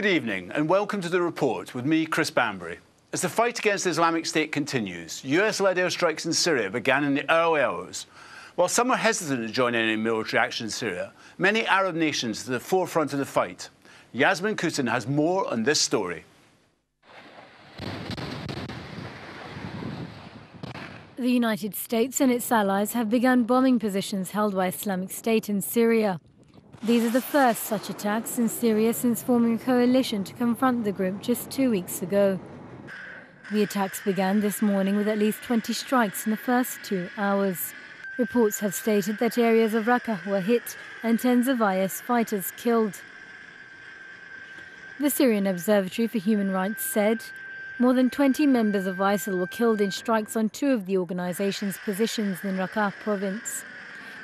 Good evening and welcome to The Report with me, Chris Bambery. As the fight against the Islamic State continues, US-led airstrikes in Syria began in the early hours. While some are hesitant to join any military action in Syria, many Arab nations are at the forefront of the fight. Yasmin Kutin has more on this story. The United States and its allies have begun bombing positions held by Islamic State in Syria. These are the first such attacks in Syria since forming a coalition to confront the group just 2 weeks ago. The attacks began this morning with at least 20 strikes in the first 2 hours. Reports have stated that areas of Raqqa were hit and tens of IS fighters killed. The Syrian Observatory for Human Rights said more than 20 members of ISIL were killed in strikes on 2 of the organization's positions in Raqqa province.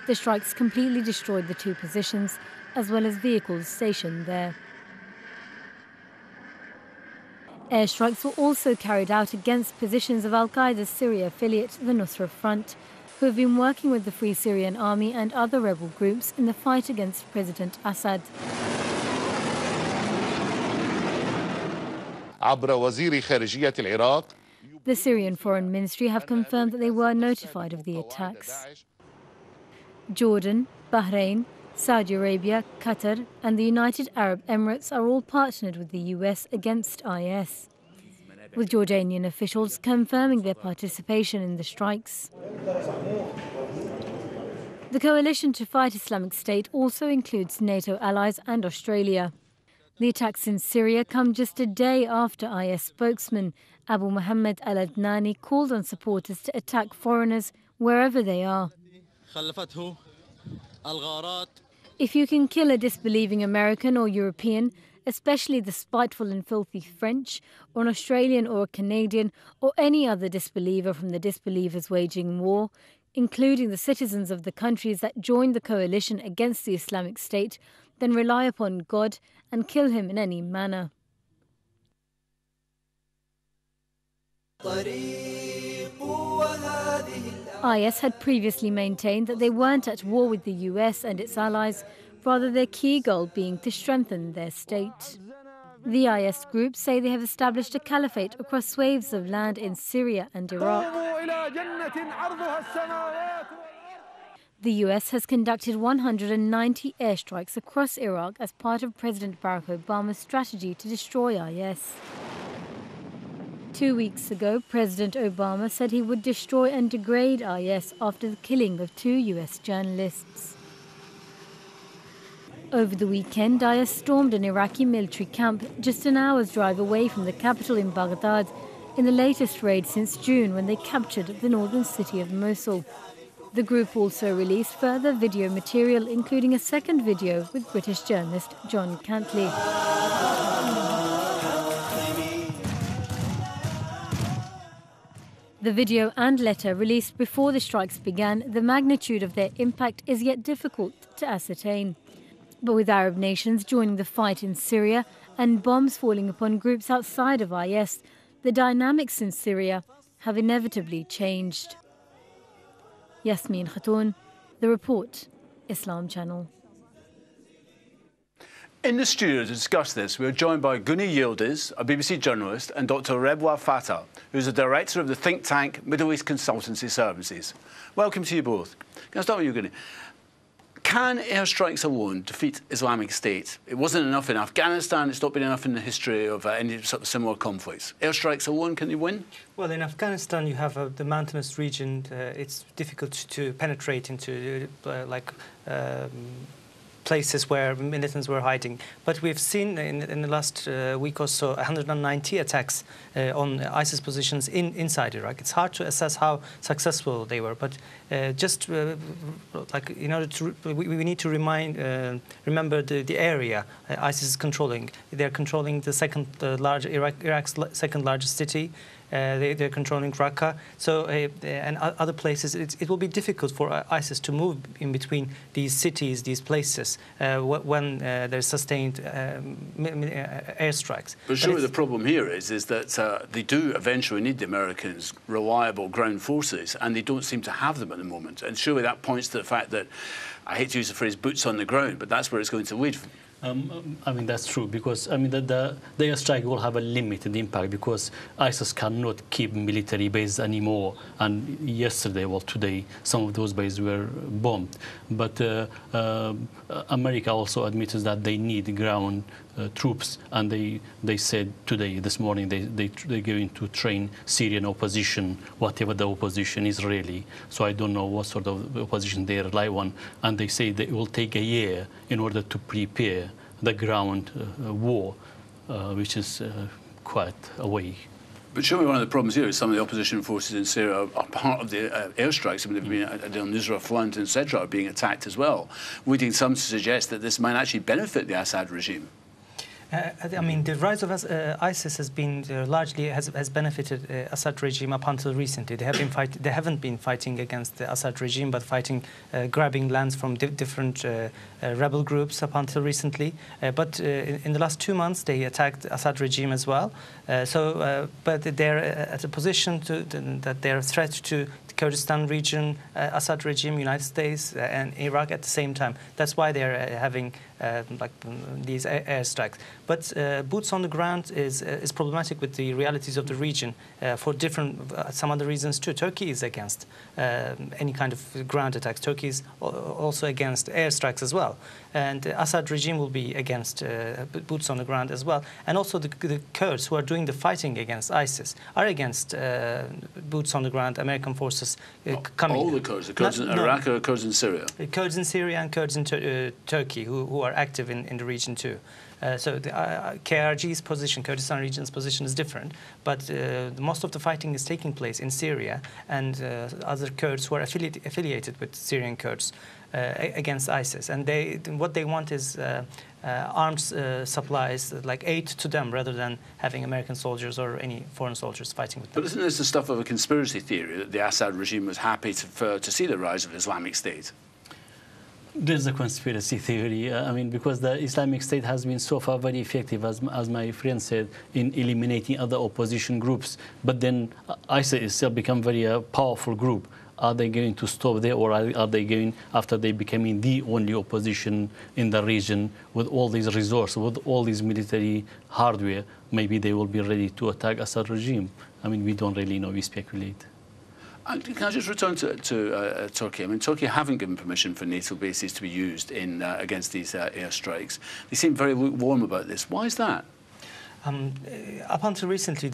The strikes completely destroyed the 2 positions, as well as vehicles stationed there. Airstrikes were also carried out against positions of Al-Qaeda's Syria affiliate, the Nusra Front, who have been working with the Free Syrian Army and other rebel groups in the fight against President Assad. The Syrian Foreign Ministry have confirmed that they were notified of the attacks. Jordan, Bahrain, Saudi Arabia, Qatar and the United Arab Emirates are all partnered with the US against IS, with Jordanian officials confirming their participation in the strikes. The coalition to fight Islamic State also includes NATO allies and Australia. The attacks in Syria come just a day after IS spokesman Abu Muhammad al-Adnani called on supporters to attack foreigners wherever they are. If you can kill a disbelieving American or European, especially the spiteful and filthy French, or an Australian or a Canadian, or any other disbeliever from the disbelievers waging war, including the citizens of the countries that joined the coalition against the Islamic State, then rely upon God and kill him in any manner. IS had previously maintained that they weren't at war with the US and its allies, rather their key goal being to strengthen their state. The IS group say they have established a caliphate across swathes of land in Syria and Iraq. The US has conducted 190 airstrikes across Iraq as part of President Barack Obama's strategy to destroy IS. 2 weeks ago, President Obama said he would destroy and degrade IS after the killing of 2 US journalists. Over the weekend, IS stormed an Iraqi military camp just an hour's drive away from the capital in Baghdad in the latest raid since June, when they captured the northern city of Mosul. The group also released further video material, including a second video with British journalist John Cantley. The video and letter released before the strikes began, the magnitude of their impact is yet difficult to ascertain. But with Arab nations joining the fight in Syria and bombs falling upon groups outside of IS, the dynamics in Syria have inevitably changed. Yasmin Khatun, The Report, Islam Channel. In the studio to discuss this, we are joined by Guney Yildiz, a BBC journalist, and Dr Rebwar Fatah, who is the director of the think tank Middle East Consultancy Services. Welcome to you both. Can I start with you, Guney? Can airstrikes alone defeat Islamic State? It wasn't enough in Afghanistan, it's not been enough in the history of any sort of similar conflicts. Airstrikes alone, can they win? Well, in Afghanistan you have the mountainous region. It's difficult to penetrate into places where militants were hiding. But we've seen in the last week or so 190 attacks on ISIS positions inside Iraq. It's hard to assess how successful they were, but in order to, we need to remember the area ISIS is controlling. They're controlling the Iraq's second largest city. They're controlling Raqqa, and other places. It will be difficult for ISIS to move in between these cities, these places, when there's sustained airstrikes. But surely the problem here is that they do eventually need the Americans' reliable ground forces, and they don't seem to have them at the moment. And surely that points to the fact that, I hate to use the phrase boots on the ground, but that's where it's going to lead. I mean, that's true, because I mean the airstrike will have a limited impact because ISIS cannot keep military bases anymore. And yesterday, well, today, some of those bases were bombed. But America also admits that they need ground troops, and they said today, this morning, they're going to train Syrian opposition, whatever the opposition is really. So I don't know what sort of opposition they rely on, and they say that it will take a year in order to prepare the ground war, which is quite a way. But surely one of the problems here is some of the opposition forces in Syria are part of the airstrikes. I mean, they've been on Nusra Front, etc., are being attacked as well. We're getting some to suggest that this might actually benefit the Assad regime. I mean, the rise of ISIS has been largely has benefited Assad regime up until recently. They haven't been fighting against the Assad regime, but fighting, grabbing lands from different rebel groups up until recently. But in the last 2 months, they attacked the Assad regime as well. But they're at a position that they're a threat to the Kurdistan region, Assad regime, United States, and Iraq at the same time. That's why they're having these airstrikes. But boots on the ground is problematic with the realities of the region for some other reasons too. Turkey is against any kind of ground attacks. Turkey is also against airstrikes as well. And the Assad regime will be against boots on the ground as well. And also the Kurds who are doing the fighting against ISIS are against boots on the ground, American forces coming. All the Kurds in Iraq or Kurds in Syria? Kurds in Syria and Kurds in Turkey who are active in the region too. So the KRG's position, Kurdistan region's position, is different, but most of the fighting is taking place in Syria and other Kurds who are affiliated with Syrian Kurds against ISIS. And what they want is arms supplies, like aid to them, rather than having American soldiers or any foreign soldiers fighting with them. But isn't this the stuff of a conspiracy theory that the Assad regime was happy to see the rise of Islamic State? There's a conspiracy theory. I mean, because the Islamic State has been so far very effective, as my friend said, in eliminating other opposition groups. But then ISIS itself become very powerful group. Are they going to stop there, or are they going, after they becoming the only opposition in the region with all these resources, with all these military hardware, maybe they will be ready to attack Assad regime? I mean, we don't really know. We speculate. Can I just return to Turkey? I mean, Turkey haven't given permission for NATO bases to be used against these airstrikes. They seem very lukewarm about this. Why is that? Up until recently,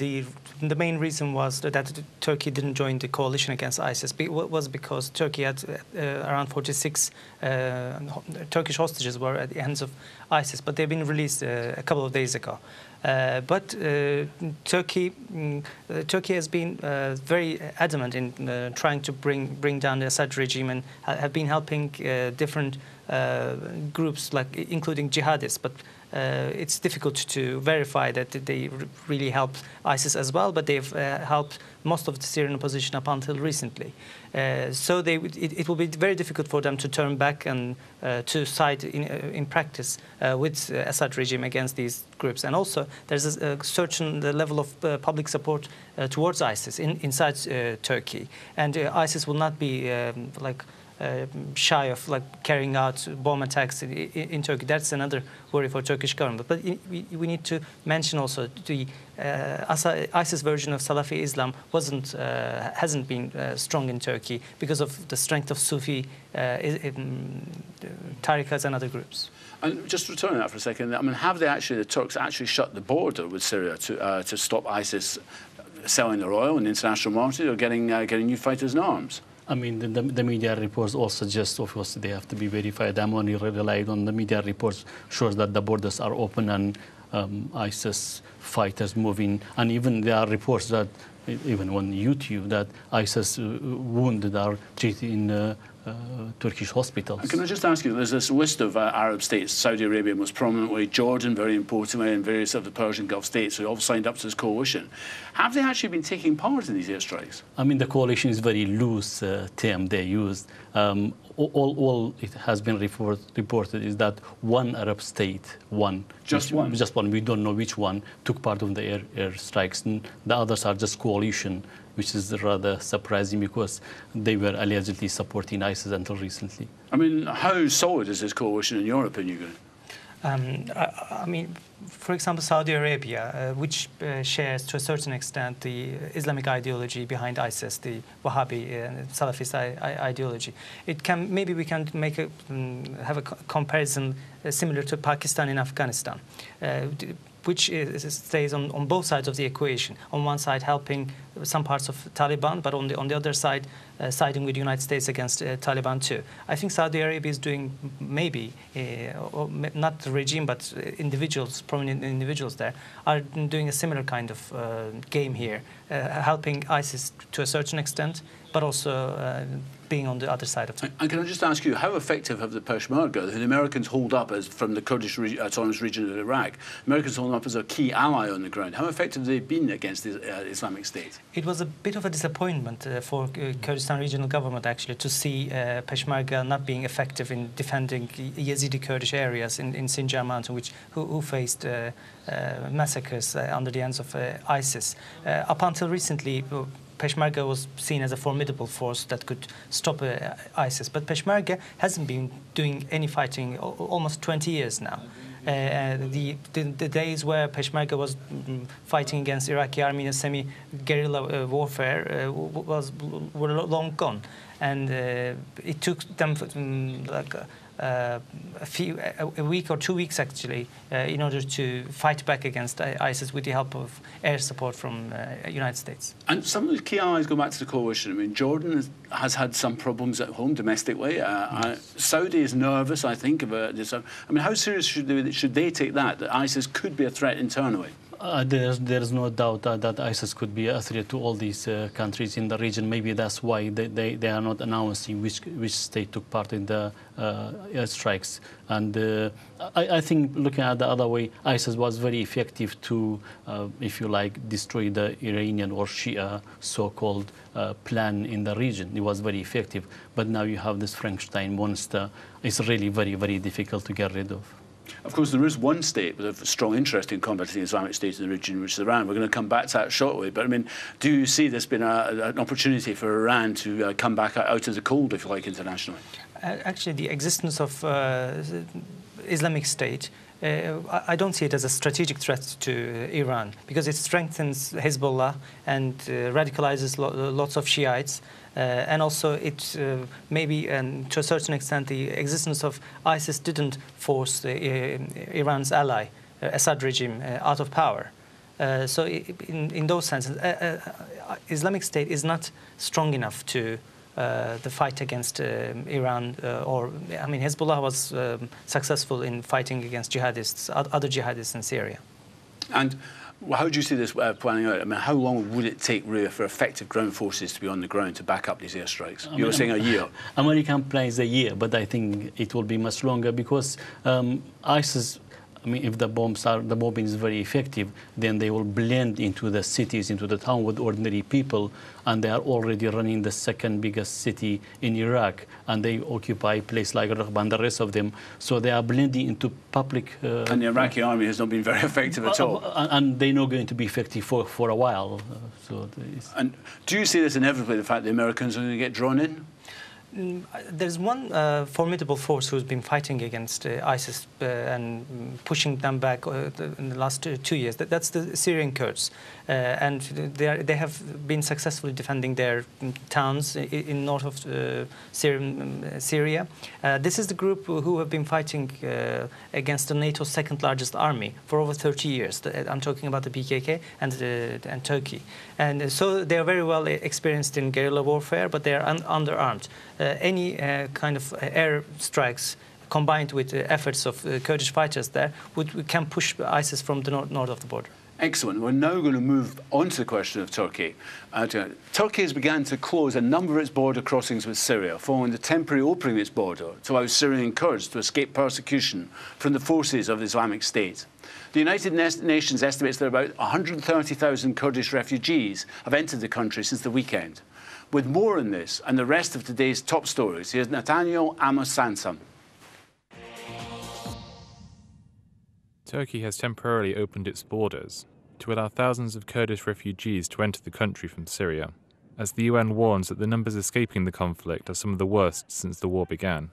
the main reason was that Turkey didn't join the coalition against ISIS. Was because Turkey had around 46 Turkish hostages were at the hands of ISIS, but they've been released a couple of days ago. But Turkey has been very adamant in trying to bring down the Assad regime, and have been helping different groups, including jihadists. But it's difficult to verify that they really helped ISIS as well, but they've helped most of the Syrian opposition up until recently. So it will be very difficult for them to turn back and to side in practice with Assad regime against these groups. And also, there's a certain level of public support towards ISIS inside Turkey, and ISIS will not be shy of carrying out bomb attacks in Turkey. That's another worry for Turkish government. But we need to mention also the ISIS version of Salafi Islam hasn't been strong in Turkey because of the strength of Sufi tariqas and other groups. And just returning that for a second, I mean, have the Turks actually shut the border with Syria to stop ISIS selling their oil and international market, or getting new fighters and arms? I mean, the media reports all suggest, of course, they have to be verified. I'm only relying on the media reports, shows that the borders are open and ISIS fighters moving. And even there are reports that, even on YouTube, that ISIS wounded are treated in Turkish hospitals. And can I just ask you, there's this list of Arab states, Saudi Arabia most prominently, Jordan very importantly, and various of the Persian Gulf states who all signed up to this coalition. Have they actually been taking part in these airstrikes? I mean, the coalition is very loose term they used. All it has been reported is that one Arab state, just one, we don't know which one, took part of the airstrikes. And the others are just coalition, which is rather surprising because they were allegedly supporting ISIS until recently. I mean, how solid is this coalition in your opinion? I mean, for example, Saudi Arabia, which shares to a certain extent the Islamic ideology behind ISIS, the Wahhabi Salafist ideology. It can maybe we can make have a comparison similar to Pakistan and Afghanistan, which stays on both sides of the equation. On one side, helping some parts of Taliban, but on the other side, siding with the United States against Taliban too. I think Saudi Arabia is doing maybe, or not the regime, but individuals, prominent individuals there, are doing a similar kind of game here, helping ISIS to a certain extent, but also being on the other side of it. And can I just ask you, how effective have the Peshmerga, who the Americans hold up as from the Kurdish autonomous region of Iraq, Americans hold them up as a key ally on the ground, how effective have they been against the Islamic State? It was a bit of a disappointment for Kurdistan regional government, actually, to see Peshmerga not being effective in defending Yazidi Kurdish areas in Sinjar Mountain, who faced massacres under the hands of ISIS. Up until recently, Peshmerga was seen as a formidable force that could stop ISIS. But Peshmerga hasn't been doing any fighting almost 20 years now. The days where Peshmerga was fighting against Iraqi army in a semi-guerrilla warfare were long gone. And it took them like a week or 2 weeks, actually, in order to fight back against ISIS with the help of air support from the United States. And some of the key allies go back to the coalition. I mean, Jordan has had some problems at home domestically. Saudi is nervous, I think, about this. I mean, how serious should they take that ISIS could be a threat internally? There's no doubt that ISIS could be a threat to all these countries in the region. Maybe that's why they are not announcing which state took part in the airstrikes. And I think, looking at the other way, ISIS was very effective to, if you like, destroy the Iranian or Shia so-called plan in the region. It was very effective. But now you have this Frankenstein monster. It's really very, very difficult to get rid of. Of course, there is one state with a strong interest in combating the Islamic State in the region, which is Iran. We're going to come back to that shortly. But, I mean, do you see this being an opportunity for Iran to come back out of the cold, if you like, internationally? Actually, the existence of Islamic State, I don't see it as a strategic threat to Iran, because it strengthens Hezbollah and radicalizes lots of Shiites. And also, it maybe, to a certain extent, the existence of ISIS didn't force Iran's ally, Assad regime, out of power. So in those senses, Islamic State is not strong enough to the fight against Iran, I mean, Hezbollah was successful in fighting against jihadists, other jihadists in Syria. And how do you see this planning out? I mean, how long would it take, really, for effective ground forces to be on the ground to back up these airstrikes? You were saying a year. American plan is a year, but I think it will be much longer, because ISIS, I mean, if the bombing is very effective, then they will blend into the cities, into the town with ordinary people, and they are already running the second biggest city in Iraq, and they occupy a place like Raqqa and the rest of them. So they are blending into public. And the Iraqi army has not been very effective at all. And they're not going to be effective for a while. And do you see this inevitably, the fact the Americans are going to get drawn in? There's one formidable force who's been fighting against ISIS and pushing them back in the last 2 years. That's the Syrian Kurds. And they have been successfully defending their towns in north of Syria. This is the group who have been fighting against the NATO's second largest army for over 30 years. I'm talking about the PKK and Turkey. And so they are very well experienced in guerrilla warfare, but they are underarmed. Any kind of air strikes combined with efforts of Kurdish fighters there can push ISIS from the north of the border. Excellent. We're now going to move on to the question of Turkey. Turkey has begun to close a number of its border crossings with Syria, following the temporary opening of its border to allow Syrian Kurds to escape persecution from the forces of the Islamic State. The United Nations estimates that about 130,000 Kurdish refugees have entered the country since the weekend. With more on this and the rest of today's top stories, here's Nathaniel Amos-Sansam. Turkey has temporarily opened its borders to allow thousands of Kurdish refugees to enter the country from Syria, as the UN warns that the numbers escaping the conflict are some of the worst since the war began.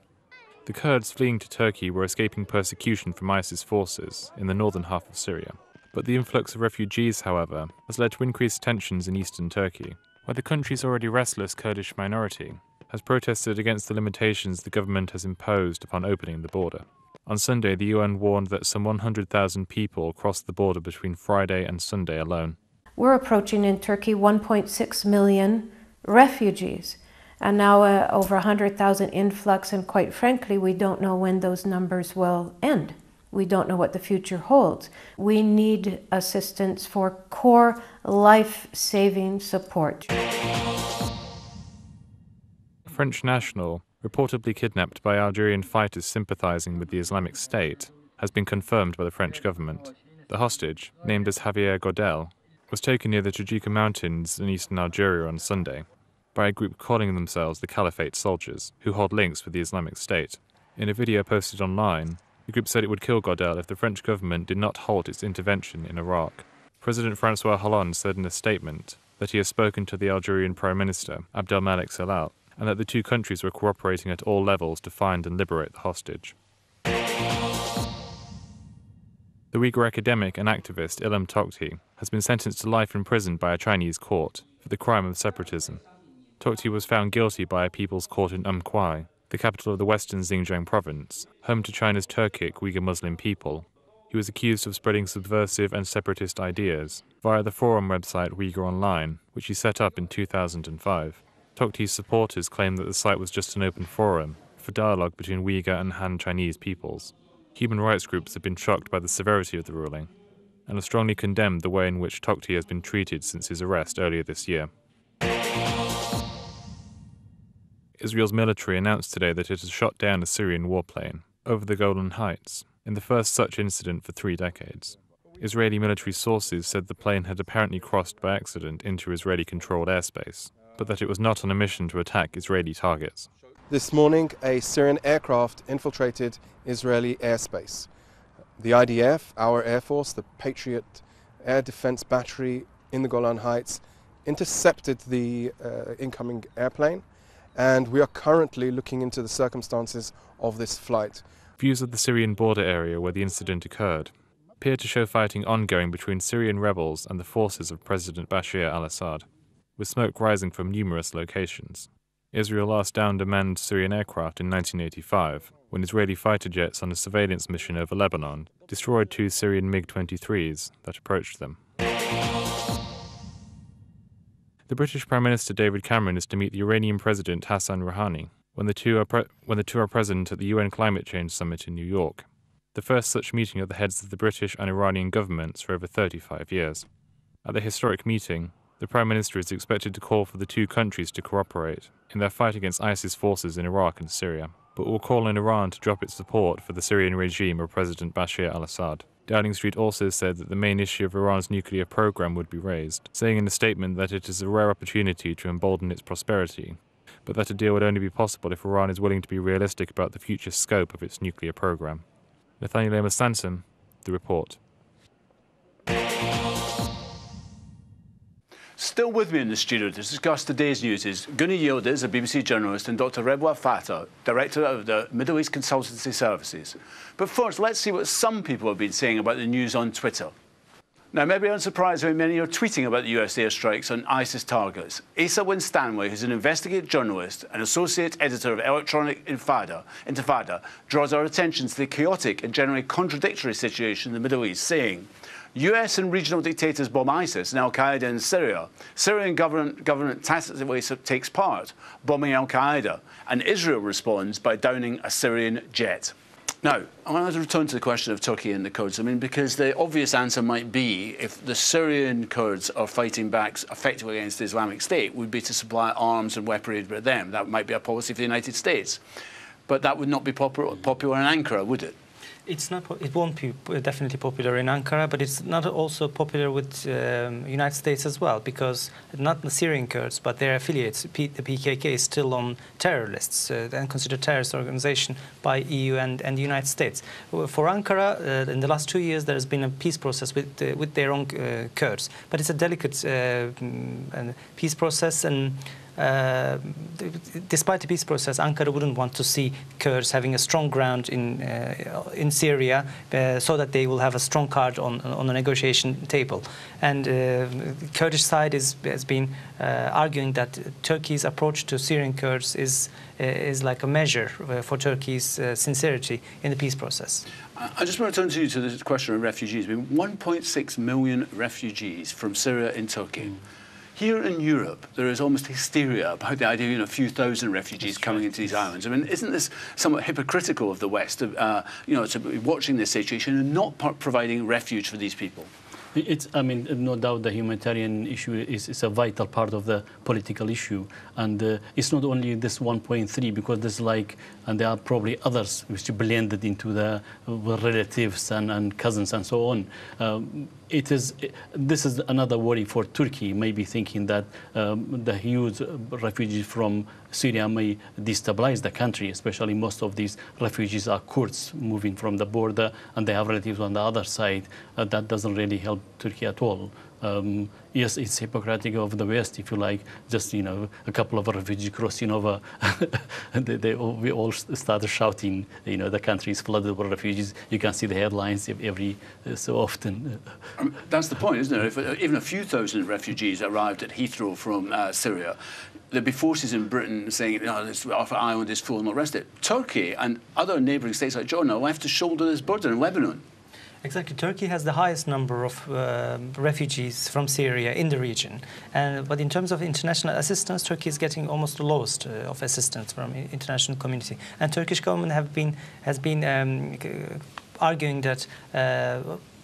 The Kurds fleeing to Turkey were escaping persecution from ISIS forces in the northern half of Syria. But the influx of refugees, however, has led to increased tensions in eastern Turkey, where the country's already restless Kurdish minority has protested against the limitations the government has imposed upon opening the border. On Sunday, the UN warned that some 100,000 people crossed the border between Friday and Sunday alone. We're approaching in Turkey 1.6 million refugees, and now over 100,000 influx, and quite frankly, we don't know when those numbers will end. We don't know what the future holds. We need assistance for core life-saving support. A French national, reportedly kidnapped by Algerian fighters sympathizing with the Islamic State, has been confirmed by the French government. The hostage, named as Javier Godel, was taken near the Tajika Mountains in eastern Algeria on Sunday by a group calling themselves the Caliphate Soldiers, who hold links with the Islamic State. In a video posted online, the group said it would kill Godel if the French government did not halt its intervention in Iraq. President François Hollande said in a statement that he has spoken to the Algerian Prime Minister, Abdelmalek Sellal, and that the two countries were cooperating at all levels to find and liberate the hostage. The Uyghur academic and activist Ilham Tohti has been sentenced to life in prison by a Chinese court for the crime of separatism. Tohti was found guilty by a people's court in Umqai, the capital of the western Xinjiang province, home to China's Turkic Uyghur Muslim people. He was accused of spreading subversive and separatist ideas via the forum website Uyghur Online, which he set up in 2005. Tohti's supporters claim that the site was just an open forum for dialogue between Uyghur and Han Chinese peoples. Human rights groups have been shocked by the severity of the ruling and have strongly condemned the way in which Tohti has been treated since his arrest earlier this year. Israel's military announced today that it has shot down a Syrian warplane over the Golan Heights, in the first such incident for 3 decades. Israeli military sources said the plane had apparently crossed by accident into Israeli-controlled airspace, but that it was not on a mission to attack Israeli targets. This morning, a Syrian aircraft infiltrated Israeli airspace. The IDF, our Air Force, the Patriot Air Defense Battery in the Golan Heights, intercepted the incoming airplane, and we are currently looking into the circumstances of this flight. Views of the Syrian border area where the incident occurred appear to show fighting ongoing between Syrian rebels and the forces of President Bashar al-Assad, with smoke rising from numerous locations. Israel last downed a manned Syrian aircraft in 1985, when Israeli fighter jets on a surveillance mission over Lebanon destroyed 2 Syrian MiG-23s that approached them. The British Prime Minister David Cameron is to meet the Iranian President Hassan Rouhani when the two are present at the UN Climate Change Summit in New York, the first such meeting of the heads of the British and Iranian governments for over 35 years. At the historic meeting, the Prime Minister is expected to call for the two countries to cooperate in their fight against ISIS forces in Iraq and Syria, but will call on Iran to drop its support for the Syrian regime of President Bashar al-Assad. Downing Street also said that the main issue of Iran's nuclear program would be raised, saying in a statement that it is a rare opportunity to embolden its prosperity, but that a deal would only be possible if Iran is willing to be realistic about the future scope of its nuclear program. Nathaniel Amos Sansom, The Report. Still with me in the studio to discuss today's news is Guney Yildiz, a BBC journalist, and Dr Rebwar Fatah, Director of the Middle East Consultancy Services. But first, let's see what some people have been saying about the news on Twitter. Now, maybe unsurprisingly, many are tweeting about the US airstrikes on ISIS targets. Asa Winstanley, who's an investigative journalist and associate editor of Electronic Intifada, draws our attention to the chaotic and generally contradictory situation in the Middle East, saying, US and regional dictators bomb ISIS and al-Qaeda in Syria. Syrian government tacitly takes part, bombing al-Qaeda, and Israel responds by downing a Syrian jet. Now, I want to return to the question of Turkey and the Kurds. I mean, because the obvious answer might be, if the Syrian Kurds are fighting back effectively against the Islamic State, would be to supply arms and weaponry with them. That might be a policy for the United States. But that would not be popular in Ankara, would it? It's not. It won't be definitely popular in Ankara, but it's not also popular with United States as well, because not the Syrian Kurds, but their affiliates, the PKK, is still on terror lists and considered terrorist organization by EU and the United States. For Ankara, in the last 2 years, there has been a peace process with their own Kurds, but it's a delicate peace process, and despite the peace process, Ankara wouldn't want to see Kurds having a strong ground in Syria, so that they will have a strong card on the negotiation table. And Kurdish side has been arguing that Turkey's approach to Syrian Kurds is like a measure for Turkey's sincerity in the peace process. I just want to turn to you to the question of refugees. I mean, 1.6 million refugees from Syria in Turkey. Here in Europe, there is almost hysteria about the idea of a few thousand refugees coming into these islands. I mean, isn't this somewhat hypocritical of the West, to be watching this situation and not providing refuge for these people? I mean, no doubt the humanitarian issue is a vital part of the political issue. And it's not only this 1.3, because there's and there are probably others which blended into the relatives and cousins and so on. This is another worry for Turkey, maybe thinking that the huge refugees from Syria may destabilize the country, especially most of these refugees are Kurds moving from the border and they have relatives on the other side. That doesn't really help Turkey at all. Yes, it's hypocritical of the West, if you like, just, a couple of refugees crossing over. We all started shouting, the country is flooded with refugees. You can see the headlines every so often. That's the point, isn't it? If even a few thousand refugees arrived at Heathrow from Syria, there'd be forces in Britain saying, this island is full and all the rest of it. Turkey and other neighbouring states like Jordan are left to shoulder this burden, and Lebanon. Exactly. Turkey has the highest number of refugees from Syria in the region. But in terms of international assistance, Turkey is getting almost the lowest of assistance from the international community. And Turkish government has been arguing that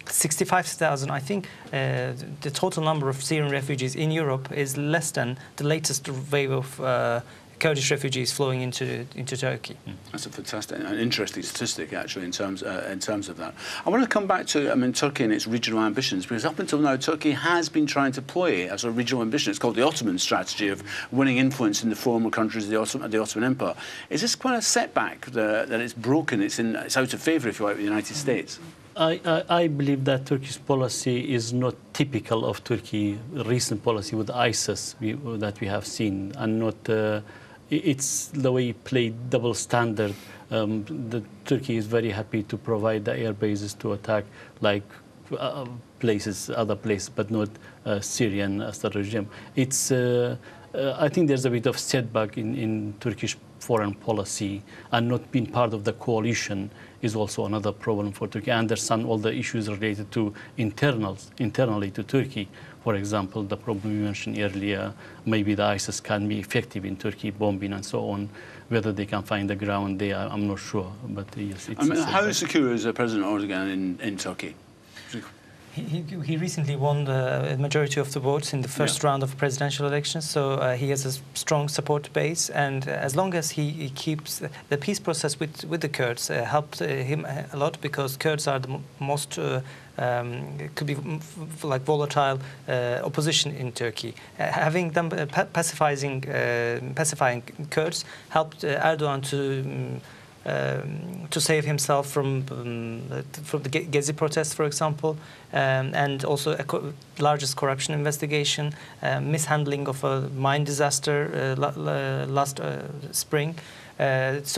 65,000, I think, the total number of Syrian refugees in Europe is less than the latest wave of Kurdish refugees flowing into Turkey. That's a fantastic and interesting statistic, actually, in terms of that. I want to come back to Turkey and its regional ambitions, because up until now, Turkey has been trying to play as a regional ambition. It's called the Ottoman strategy of winning influence in the former countries of the Ottoman Empire. Is this quite a setback that it's broken? It's out of favour, if you like, with the United States. I believe that Turkey's policy is not typical of Turkey's recent policy with ISIS that we have seen, and not. It's the way he played double standard. Turkey is very happy to provide the air bases to attack other places, but not Syrian Assad regime. I think there's a bit of setback in Turkish foreign policy, and not being part of the coalition is also another problem for Turkey. I understand all the issues related to internally to Turkey. For example, the problem you mentioned earlier, maybe the ISIS can be effective in Turkey, bombing and so on. Whether they can find the ground there, I'm not sure. But yes, it's how secure is President Erdogan in Turkey? He recently won the majority of the votes in the first round of presidential elections, so he has a strong support base. And as long as he keeps the peace process with the Kurds, helped him a lot, because Kurds are the most could be volatile opposition in Turkey. Having them pacifying Kurds helped Erdogan to save himself from the Gezi protests, for example, and also largest corruption investigation, mishandling of a mine disaster last spring. There's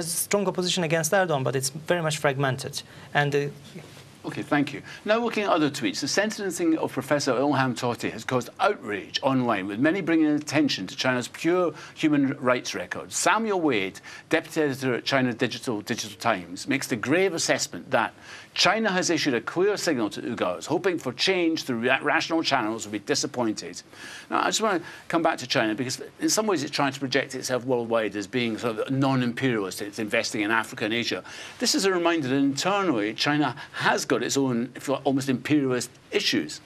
strong opposition against Erdogan, but it's very much fragmented. And OK, thank you. Now looking at other tweets, the sentencing of Professor Ilham Tohti has caused outrage online, with many bringing attention to China's pure human rights record. Samuel Wade, deputy editor at China Digital Times, makes the grave assessment that China has issued a clear signal to Uyghurs, hoping for change through rational channels, will be disappointed. Now, I just want to come back to China, because in some ways it's trying to project itself worldwide as being sort of non-imperialist. It's investing in Africa and Asia. This is a reminder that internally China has got its own, if you like, almost imperialist issues.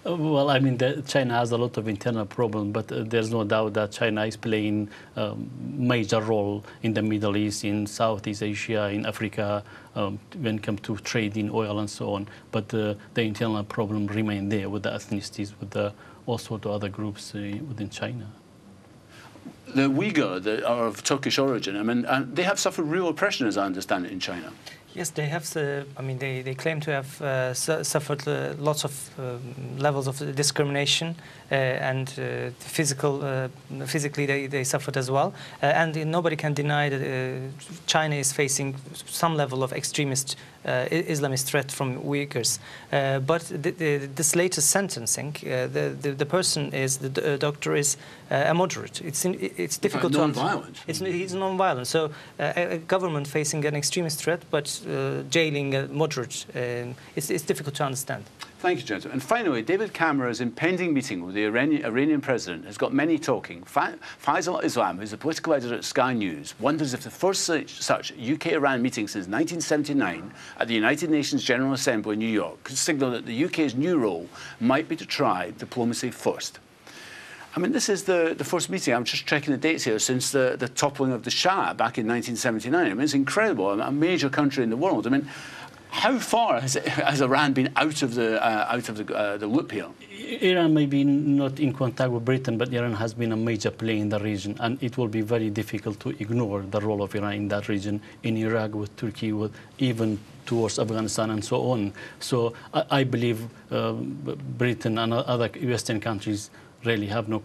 Well, I mean, China has a lot of internal problems, but there's no doubt that China is playing a major role in the Middle East, in Southeast Asia, in Africa, when it comes to trade in oil and so on. But the internal problem remain there with the ethnicities, with also the other groups within China. The Uyghur that are of Turkish origin, I mean, they have suffered real oppression, as I understand it, in China. Yes, they have. I mean, they claim to have suffered lots of levels of discrimination, and physically they suffered as well. And nobody can deny that China is facing some level of extremist Islamist threat from Uyghurs. But this latest sentencing, the person is the doctor is a moderate. It's difficult to non-violent. He's non-violent. So a government facing an extremist threat, but jailing a moderate, it's difficult to understand. Thank you, gentlemen. And finally, David Cameron's impending meeting with the Iranian president has got many talking. Faisal Islam, who's the political editor at Sky News, wonders if the first such UK-Iran meeting since 1979 at the United Nations General Assembly in New York could signal that the UK's new role might be to try diplomacy first. I mean, this is the first meeting, I'm just checking the dates here, since the toppling of the Shah back in 1979. I mean, it's incredible, a major country in the world. I mean, how far has Iran been out of the loop here? Iran may be not in contact with Britain, but Iran has been a major player in the region, and it will be very difficult to ignore the role of Iran in that region, in Iraq, with Turkey, with even towards Afghanistan and so on. So I believe Britain and other Western countries really have no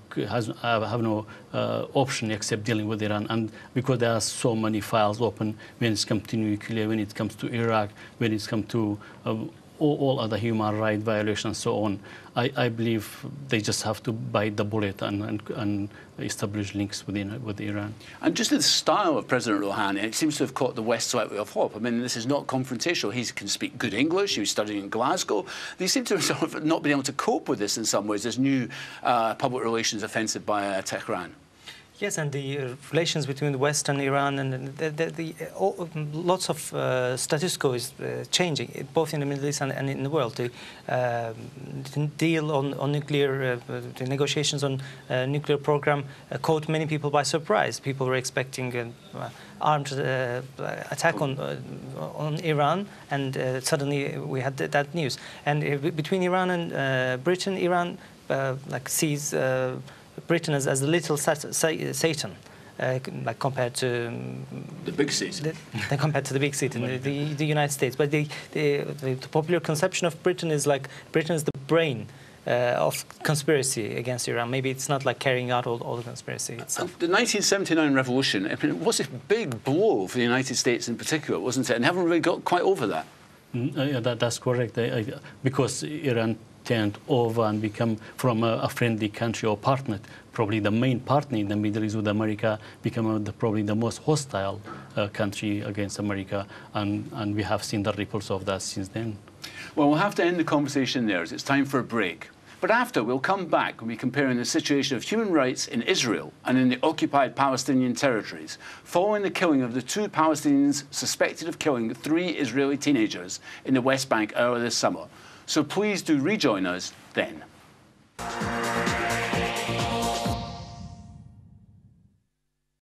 option except dealing with Iran, and because there are so many files open when it comes to nuclear, when it comes to Iraq, when it comes to all other human rights violations and so on. I believe they just have to bite the bullet and establish links with Iran. And just the style of President Rouhani, it seems to have caught the West slightly off hope. I mean, this is not confrontational. He can speak good English. He was studying in Glasgow. They seem to have sort of not been able to cope with this in some ways, this new public relations offensive by Tehran. Yes, and the relations between the West and Iran, and lots of status quo is changing, both in the Middle East and in the world. The deal on nuclear, the negotiations on nuclear program caught many people by surprise. People were expecting an armed attack on Iran, and suddenly we had that news. And between Iran and Britain, Iran sees Britain as the little Satan, like compared to the big Satan. Compared to the big Satan, the United States. But the popular conception of Britain is like Britain is the brain of conspiracy against Iran. Maybe it's not like carrying out all the conspiracy itself. The 1979 revolution, I mean, was a big blow for the United States in particular, wasn't it? And haven't really got quite over that. Yeah, that's correct. Because Iran turned over and become from a friendly country or partner, probably the main partner in the Middle East with America, become probably the most hostile country against America, and we have seen the ripples of that since then. Well, we'll have to end the conversation there as it's time for a break. But after, we'll come back and be comparing the situation of human rights in Israel and in the occupied Palestinian territories, following the killing of the 2 Palestinians suspected of killing 3 Israeli teenagers in the West Bank earlier this summer. So please do rejoin us then.